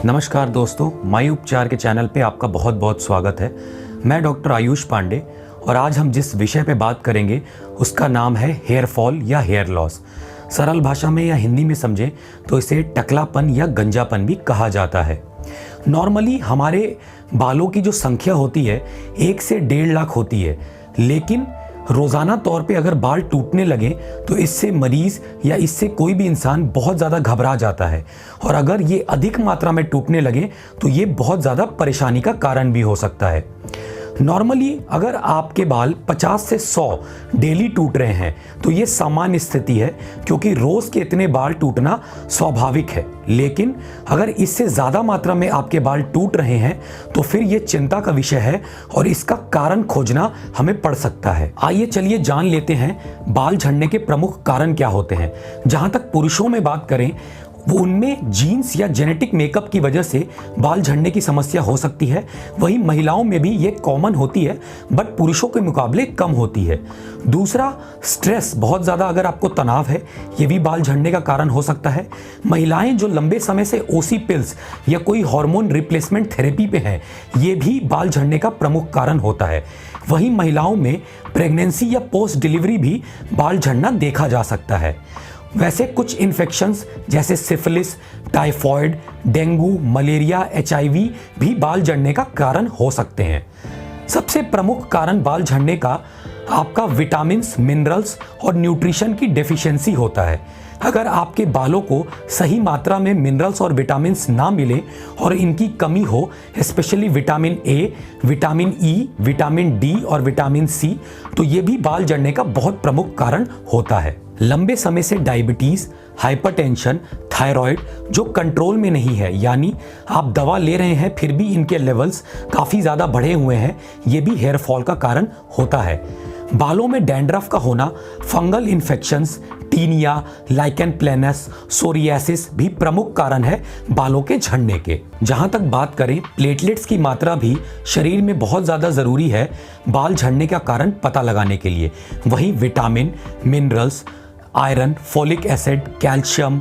नमस्कार दोस्तों, माई उपचार के चैनल पे आपका बहुत बहुत स्वागत है। मैं डॉक्टर आयुष पांडे और आज हम जिस विषय पे बात करेंगे उसका नाम है हेयर फॉल या हेयर लॉस। सरल भाषा में या हिंदी में समझें तो इसे टकलापन या गंजापन भी कहा जाता है। नॉर्मली हमारे बालों की जो संख्या होती है 1 से 1.5 लाख होती है, लेकिन रोज़ाना तौर पे अगर बाल टूटने लगे तो इससे मरीज़ या इससे कोई भी इंसान बहुत ज़्यादा घबरा जाता है और अगर ये अधिक मात्रा में टूटने लगे तो ये बहुत ज़्यादा परेशानी का कारण भी हो सकता है। नॉर्मली अगर आपके बाल 50 से 100 डेली टूट रहे हैं तो ये सामान्य स्थिति है, क्योंकि रोज़ के इतने बाल टूटना स्वाभाविक है। लेकिन अगर इससे ज़्यादा मात्रा में आपके बाल टूट रहे हैं तो फिर ये चिंता का विषय है और इसका कारण खोजना हमें पड़ सकता है। आइए चलिए जान लेते हैं बाल झड़ने के प्रमुख कारण क्या होते हैं। जहाँ तक पुरुषों में बात करें, उनमें जीन्स या जेनेटिक मेकअप की वजह से बाल झड़ने की समस्या हो सकती है। वहीं महिलाओं में भी ये कॉमन होती है, बट पुरुषों के मुकाबले कम होती है। दूसरा, स्ट्रेस, बहुत ज़्यादा अगर आपको तनाव है, ये भी बाल झड़ने का कारण हो सकता है। महिलाएं जो लंबे समय से ओसी पिल्स या कोई हार्मोन रिप्लेसमेंट थेरेपी पे हैं, ये भी बाल झड़ने का प्रमुख कारण होता है। वहीं महिलाओं में प्रेगनेंसी या पोस्ट डिलीवरी भी बाल झड़ना देखा जा सकता है। वैसे कुछ इन्फेक्शंस जैसे syphilis, typhoid, dengue, malaria, HIV भी बाल झड़ने का कारण हो सकते हैं। सबसे प्रमुख कारण बाल झड़ने का आपका विटामिन्स, मिनरल्स और न्यूट्रिशन की डेफिशिएंसी होता है। अगर आपके बालों को सही मात्रा में मिनरल्स और विटामिन्स ना मिले और इनकी कमी हो, specially vitamin A, vitamin E, vitamin D और विटामिन C, तो ये भी बाल झड़ने का बहुत प्रमुख कारण होता है। लंबे समय से डायबिटीज़, हाइपरटेंशन, थायराइड जो कंट्रोल में नहीं है, यानी आप दवा ले रहे हैं फिर भी इनके लेवल्स काफ़ी ज़्यादा बढ़े हुए हैं, ये भी हेयर फॉल का कारण होता है। बालों में डैंड्रफ का होना, fungal infections, tinea, lichen planus, psoriasis भी प्रमुख कारण है बालों के झड़ने के। जहां तक बात करें, प्लेटलेट्स की मात्रा भी शरीर में बहुत ज़्यादा ज़रूरी है बाल झड़ने का कारण पता लगाने के लिए। वहीं vitamin, minerals, iron, folic acid, calcium,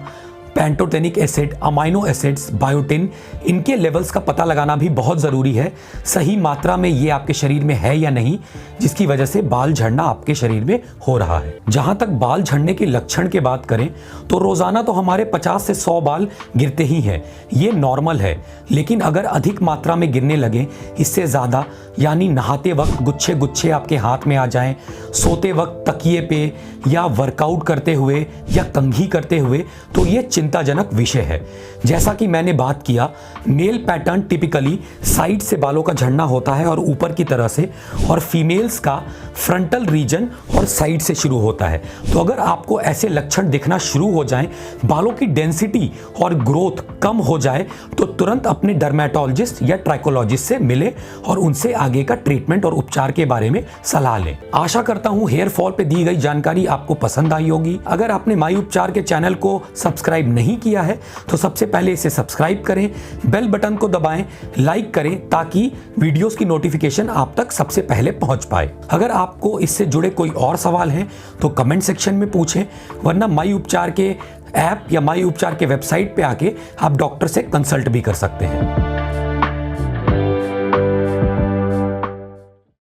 pantothenic acid, amino acids, biotin, इनके लेवल्स का पता लगाना भी बहुत ज़रूरी है। सही मात्रा में ये आपके शरीर में है या नहीं, जिसकी वजह से बाल झड़ना आपके शरीर में हो रहा है। जहाँ तक बाल झड़ने के लक्षण की बात करें तो रोज़ाना तो हमारे 50 से 100 बाल गिरते ही हैं, ये नॉर्मल है। लेकिन अगर अधिक मात्रा में गिरने लगे, इससे ज़्यादा, यानी नहाते वक्त गुच्छे गुच्छे आपके हाथ में आ जाएं, सोते वक्त तकिए पे या वर्कआउट करते हुए या कंघी करते हुए, तो ये चिंताजनक विषय है। जैसा कि मैंने बात किया, मेल पैटर्न टिपिकली साइड से बालों का झड़ना होता है और ऊपर की तरह से, और फीमेल्स का फ्रंटल रीजन और साइड से शुरू होता है। तो अगर आपको ऐसे लक्षण दिखना शुरू हो जाएं, बालों की डेंसिटी और ग्रोथ कम हो जाए, तो तुरंत अपने डर्मेटोलॉजिस्ट या ट्राइकोलॉजिस्ट से मिले और उनसे आगे का ट्रीटमेंट और उपचार के बारे में सलाह लें। आशा करता हूं हेयर फॉल पे दी गई जानकारी आपको पसंद आई होगी। अगर आपने माई उपचार के चैनल को सब्सक्राइब नहीं किया है तो सबसे पहले इसे सब्सक्राइब करें, बेल बटन को दबाएं, लाइक करें, ताकि वीडियोस की नोटिफिकेशन आप तक सबसे पहले पहुंच पाए। अगर आपको इससे जुड़े कोई और सवाल हैं तो कमेंट सेक्शन में पूछें, वरना माई उपचार के ऐप या माई उपचार के वेबसाइट पे आके आप डॉक्टर से कंसल्ट भी कर सकते हैं।